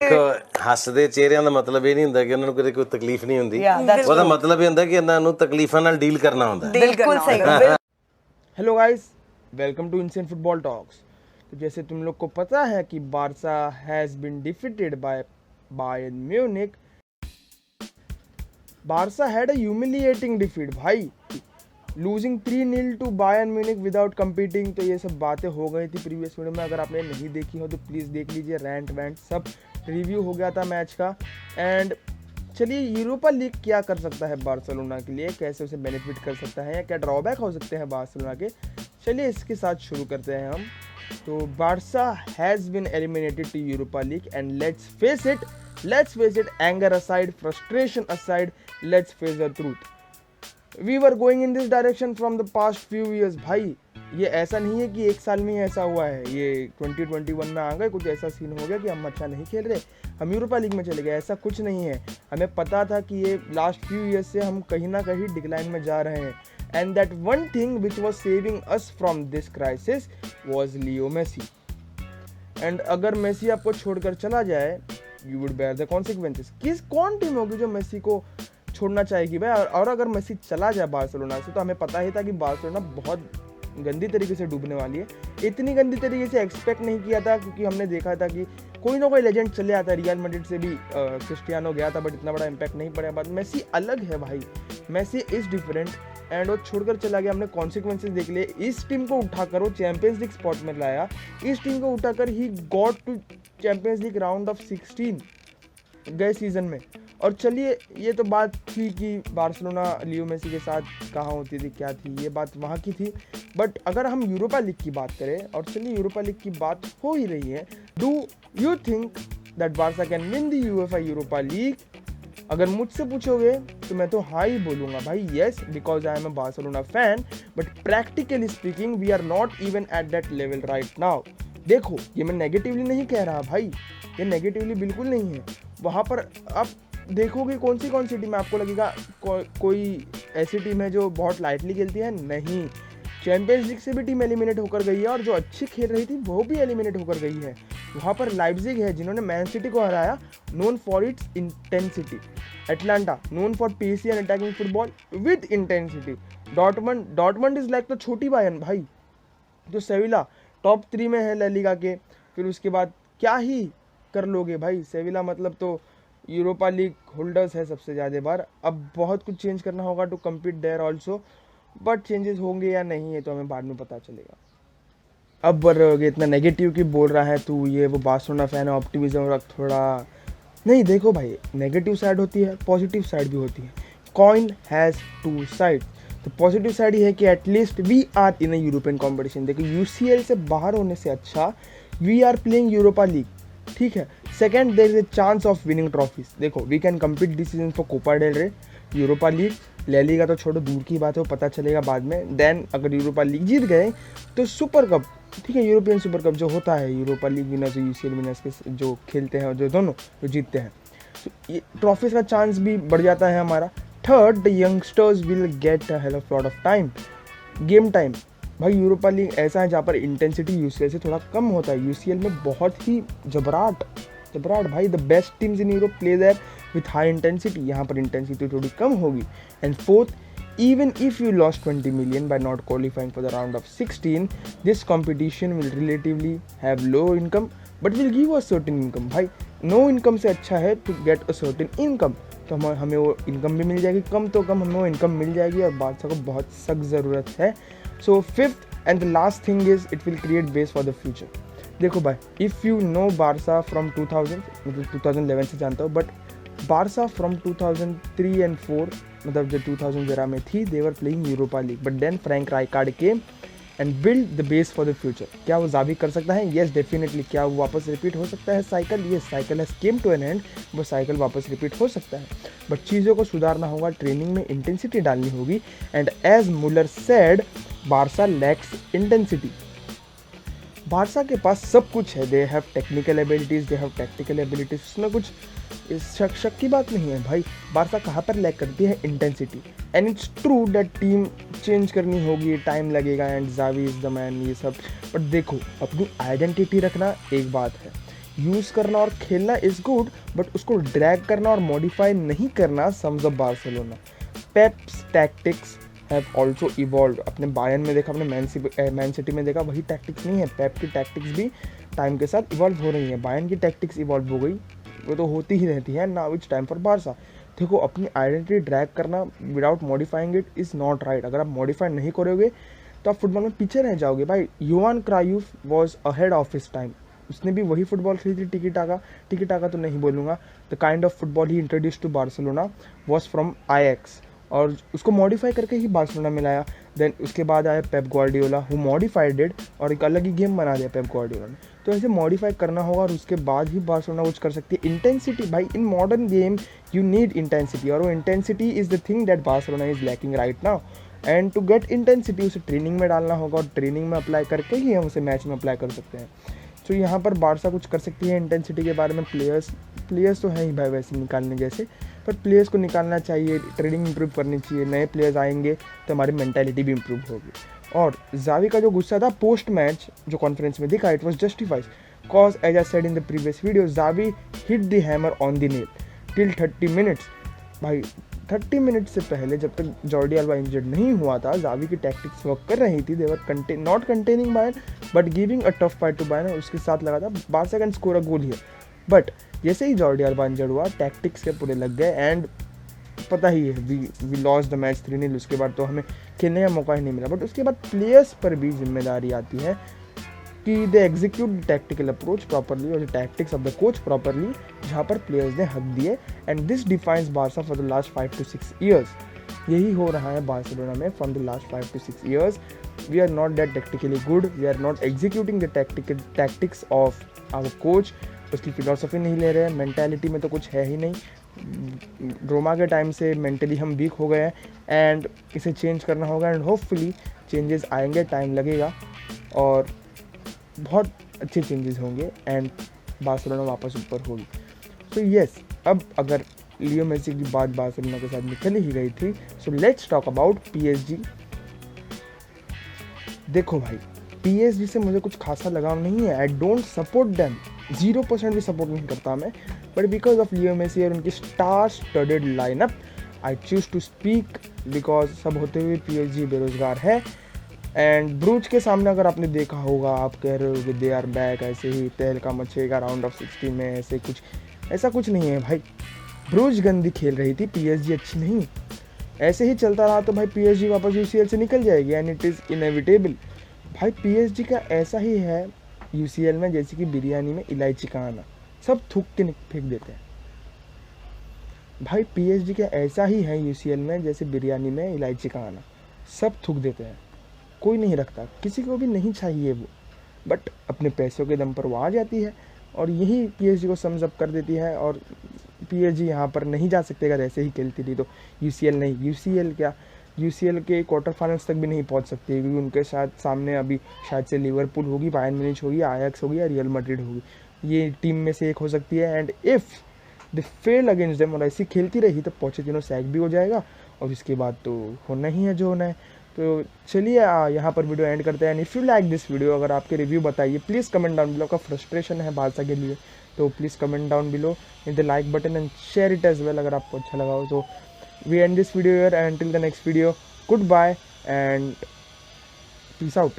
ਦੇਖੋ ਹੱਸਦੇ ਚਿਹਰਿਆਂ ਦਾ ਮਤਲਬ ਇਹ ਨਹੀਂ ਹੁੰਦਾ ਕਿ ਉਹਨਾਂ ਨੂੰ ਕਦੇ ਕੋਈ ਤਕਲੀਫ ਨਹੀਂ ਹੁੰਦੀ ਉਹਦਾ ਮਤਲਬ ਇਹ ਹੁੰਦਾ ਕਿ ਇਹਨਾਂ ਨੂੰ ਤਕਲੀਫਾਂ ਨਾਲ ਡੀਲ ਕਰਨਾ ਹੁੰਦਾ बिल्कुल सही। हेलो गाइस, वेलकम टू इंसेंट फुटबॉल टॉक्स। तो जैसे तुम लोग को पता है कि Barca has been defeated by Bayern Munich. Barca had a humiliating defeat भाई, losing 3-0 to Bayern Munich without competing. तो ये सब बातें हो गई थी प्रीवियस वीडियो में, अगर आपने नहीं देखी हो तो प्लीज़ देख लीजिए। रैंट वैंट सब रिव्यू हो गया था मैच का। एंड चलिए, यूरोपा लीग क्या कर सकता है बार्सिलोना के लिए, कैसे उसे बेनिफिट कर सकता है या क्या ड्रॉबैक हो सकते हैं बार्सिलोना के, चलिए इसके साथ शुरू करते हैं हम। तो Barca has been eliminated to Europa League and let's face it, anger aside, frustration aside, let's face the truth. We were going in this direction from the past few years. भाई ये ऐसा नहीं है कि एक साल में ही ऐसा हुआ है, ये 2021 में आ गए, कुछ ऐसा सीन हो गया कि हम अच्छा नहीं खेल रहे, हम यूरोपा लीग में चले गए, ऐसा कुछ नहीं है। हमें पता था कि ये लास्ट फ्यू ईयर्स से हम कहीं ना कहीं डिक्लाइन में जा रहे हैं। And that one thing which was saving us from this crisis was Leo Messi. And अगर मेसी आपको छोड़कर चला जाए, you would bear the consequences. कौन टीम होगी जो मेसी को छोड़ना चाहेगी भाई? और अगर मेसी चला जाए बार्सिलोना से, तो हमें पता ही था कि बार्सिलोना बहुत गंदी तरीके से डूबने वाली है। इतनी गंदी तरीके से एक्सपेक्ट नहीं किया था, क्योंकि हमने देखा था कि कोई ना कोई लेजेंड चले आता है। रियल मैड्रिड से भी क्रिस्टियानो गया था, बट इतना बड़ा इम्पैक्ट नहीं पड़ा। बाद मेसी अलग है भाई, मेसी इज़ डिफरेंट। एंड वो छोड़कर चला गया, हमने कॉन्सिक्वेंसेज देख लिए। इस टीम को उठाकर वो चैंपियंस लीग स्पॉट में लाया, इस टीम को उठाकर ही got to Champions League round of 16 गए सीजन में। और चलिए, ये तो बात थी कि बार्सिलोना लियो मेसी के साथ कहाँ होती थी, क्या थी, ये बात वहाँ की थी। बट अगर हम यूरोपा लीग की बात करें, और चलिए यूरोपा लीग की बात हो ही रही है, do you think that Barça can win the UEFA Europa league? अगर मुझसे पूछोगे तो मैं तो हाँ ही बोलूँगा भाई, yes, because I am a Barcelona fan. But practically speaking we are not even at that level right now. देखो, ये मैं नेगेटिवली नहीं कह रहा भाई, ये नेगेटिवली बिल्कुल नहीं है। वहाँ पर आप देखोगे कौन सी टीम है, आपको लगेगा कोई ऐसी टीम है जो बहुत लाइटली खेलती है? नहीं, चैंपियंस लीग से भी टीम एलिमिनेट होकर गई है, और जो अच्छी खेल रही थी वो भी एलिमिनेट होकर गई है। वहाँ पर लाइप्जिग है जिन्होंने मैन सिटी को हराया, known for its intensity. Atalanta known for pacy and attacking football with intensity. Dortmund is like the छोटी बायर्न भाई। जो सेविला टॉप 3 में है ला लीगा के, फिर उसके बाद क्या ही कर लोगे भाई। सेविला मतलब तो यूरोपा लीग होल्डर्स है सबसे ज़्यादा बार। अब बहुत कुछ चेंज करना होगा to compete there also, but changes होंगे या नहीं है तो हमें बाद में पता चलेगा। अब बरोगे इतना नेगेटिव की बोल रहा है तू, ये वो बार्सिलोना फैन है, ऑप्टिमिज्म रख थोड़ा। नहीं, देखो भाई, नेगेटिव साइड होती है, पॉजिटिव साइड भी होती है। Coin has 2 side. तो पॉजिटिव साइड ये है कि at least we are in a European competition. देखो, यूसीएल से बाहर होने से अच्छा we are playing Europa League, ठीक है। Second, there is a chance of winning trophies. देखो, we can compete this season for Copa del Rey, Europa League, La Liga तो छोड़ो, दूर की बात है, वो पता चलेगा बाद में। देन अगर यूरोपा लीग जीत गए तो सुपर कप, ठीक है, यूरोपियन सुपर कप जो होता है, यूरोपा लीग विनर्स और यूसीएल विनर्स के जो खेलते हैं, और जो दोनों जो जीतते हैं, तो ये ट्रॉफीज का चांस भी बढ़ जाता है हमारा। Third, the youngsters will get a hell of lot of time, game time. भाई यूरोपा लीग ऐसा है जहाँ पर इंटेंसिटी यूसीएल से थोड़ा कम होता है। यूसीएल में बहुत ही जबराट भाई, the best teams in Europe play there with high intensity. यहाँ पर इंटेंसिटी थोड़ी कम होगी। And fourth, even if you lost 20 million by not qualifying for the round of 16, this competition will relatively have low income but will give a certain income। भाई, no income से अच्छा है to get a certain income। तो हमें वो income भी मिल जाएगी, कम तो कम हमें वो इनकम मिल जाएगी, और बादशाह को बहुत सख्त ज़रूरत है। So fifth and the last thing is it will create base for the future. देखो भाई, if you know Barça from 2000, मतलब 2011 से जानता हूँ, बट बारसा फ्रॉम 2003 and 4, मतलब जो 2000 जरा में थी, they were playing Europa League. But then Frank Rijkaard came and build the base for the future. क्या वो जावी कर सकता है? Yes, definitely. क्या वो वापस रिपीट हो सकता है cycle? Yes, cycle has come to an end, वो साइकिल वापस रिपीट हो सकता है। बट चीज़ों को सुधारना होगा, ट्रेनिंग में इंटेंसिटी डालनी होगी। And as Muller said, Barca lacks intensity. Barca के पास सब कुछ है, they have technical abilities, they have tactical abilities, उसमें कुछ इस शक की बात नहीं है भाई। बारसा कहाँ पर लैक करती है? Intensity. And it's true that team change करनी होगी, टाइम लगेगा, and Xavi is the man, ये सब। बट देखो, अपनी आइडेंटिटी रखना एक बात है, यूज़ करना और खेलना इज़ गुड, बट उसको ड्रैग करना और मॉडिफाई नहीं करना sums up Barcelona. Pep's tactics have also evolve. अपने बायर्न में देखा, अपने मैन सिटी में देखा, वही टैक्टिक्स नहीं है। पेप की टैक्टिक्स भी टाइम के साथ इवॉल्व हो रही है। बायर्न की टैक्टिक्स इवॉल्व हो गई, वो तो होती ही रहती है। Now it's time for Barça. देखो, अपनी आइडेंटिटी ड्रैग करना without modifying it is not right. अगर आप मॉडिफाई नहीं करोगे तो आप फुटबॉल में पीछे रह जाओगे भाई। Johan Cruyff was ahead of his time. उसने भी वही फुटबॉल खेली थी, टिकी टाका तो नहीं बोलूँगा। द काइंड ऑफ फुटबॉल ही introduce to Barcelona was from Ajax, और उसको मॉडिफाई करके ही बार्सिलोना में लाया। देन उसके बाद आया Pep Guardiola who modified it, और एक अलग ही गेम बना दिया पेप ग्वार्डियोला ने। तो ऐसे मॉडिफाई करना होगा और उसके बाद ही बार्सिलोना कुछ कर सकती है। इंटेंसिटी भाई, in modern game you need intensity, और वो intensity is the thing that Barcelona is lacking right now. And to get intensity उसे ट्रेनिंग में डालना होगा, और ट्रेनिंग में अप्लाई करके ही हम उसे मैच में अप्लाई कर सकते हैं। तो यहाँ पर बारसा कुछ कर सकती है इंटेंसिटी के बारे में। प्लेयर्स तो हैं ही भाई वैसे निकालने जैसे, पर प्लेयर्स को निकालना चाहिए, ट्रेनिंग इंप्रूव करनी चाहिए। नए प्लेयर्स आएंगे तो हमारी मेंटालिटी भी इंप्रूव होगी। और जावी का जो गुस्सा था पोस्ट मैच जो कॉन्फ्रेंस में दिखा, it was justified, cause as I said in the previous video, Xavi hit the hammer on the nail till 30 minutes. भाई 30 मिनट से पहले जब तक जॉर्डी अल्बा इंजर्ड नहीं हुआ था, जावी की टैक्टिक्स वर्क कर रही थी। They were not containing Bayern but giving a tough fight to Bayern. उसके साथ लगा था Barca can score a goal here, but जैसे ही जॉर्डी अल्बा इंजर्ड हुआ, टैक्टिक्स के पूरे लग गए एंड पता ही है वी लॉस्ट द मैच 3-0। उसके बाद तो हमें खेलने का मौका ही नहीं मिला। बट उसके बाद प्लेयर्स पर भी जिम्मेदारी आती है कि they execute the tactical approach properly और the tactics of the coach properly, जहाँ पर प्लेयर्स ने हक दिए। And this defines Barca for the last 5 to 6 years। यही हो रहा है बार्सिलोना में from the last 5 to 6 years। We are not that tactically good, we are not executing the tactics of our coach. उसकी philosophy नहीं ले रहे हैं, मेंटालिटी में तो कुछ है ही नहीं। रोमा के टाइम से मेंटली हम वीक हो गए हैं एंड इसे चेंज करना होगा। एंड होपफुली चेंजेस आएंगे, टाइम लगेगा और बहुत अच्छे चेंजेस होंगे एंड बार्सिलोना वापस ऊपर होगी। सो यस, अब अगर लियो मेसी की बात बार्सिलोना के साथ निकल ही गई थी, so let's talk about PSG. देखो भाई, पीएसजी से मुझे कुछ खासा लगाव नहीं है। आई डोंट सपोर्ट देम, 0% भी सपोर्ट नहीं करता मैं, but because of Leo Messi और उनकी star studded lineup I choose to speak, because सब होते हुए पीएसजी बेरोजगार है। एंड ब्रूज के सामने अगर आपने देखा होगा, आप कह रहे हो कि दे आर बैक, ऐसे ही तहलका मचेगा राउंड ऑफ 16 में, ऐसा कुछ नहीं है भाई। ब्रूज गंदी खेल रही थी, पीएसजी अच्छी नहीं। ऐसे ही चलता रहा तो भाई पीएसजी वापस यूसीएल से निकल जाएगी एंड इट इज़ इनएविटेबल। भाई पीएसजी का ऐसा ही है यूसीएल में जैसे कि बिरयानी में इलायची का आना, सब थूक के फेंक देते हैं। भाई पीएसजी का ऐसा ही है यूसीएल में जैसे बिरयानी में इलायची का आना, सब थूक देते हैं, कोई नहीं रखता, किसी को भी नहीं चाहिए वो, बट अपने पैसों के दम पर वो आ जाती है और यही पीएसजी को सम्स अप कर देती है। और पीएसजी यहाँ पर नहीं जा सकते अगर ऐसे ही खेलती थी तो। यूसीएल नहीं, यूसीएल के क्वार्टर फाइनल्स तक भी नहीं पहुँच सकती, क्योंकि उनके साथ सामने अभी शायद से लिवरपूल होगी, बायर्न म्यूनिच होगी, आयाक्स होगी या रियल मैड्रिड होगी। ये टीम में से एक हो सकती है। And if they fail against them और ऐसी खेलती रही तो पोचेटिनो सैक भी हो जाएगा और इसके बाद तो होना ही है जो होना है। तो चलिए यहाँ पर वीडियो एंड करते हैं। And if you like this video, अगर आपके रिव्यू बताइए प्लीज़ कमेंट डाउन बिलो। का फ्रस्ट्रेशन है बारसा के लिए तो please comment down below, hit the like button and share it as well अगर आपको अच्छा लगा हो। तो we end this video here and till the next video, goodbye and peace out.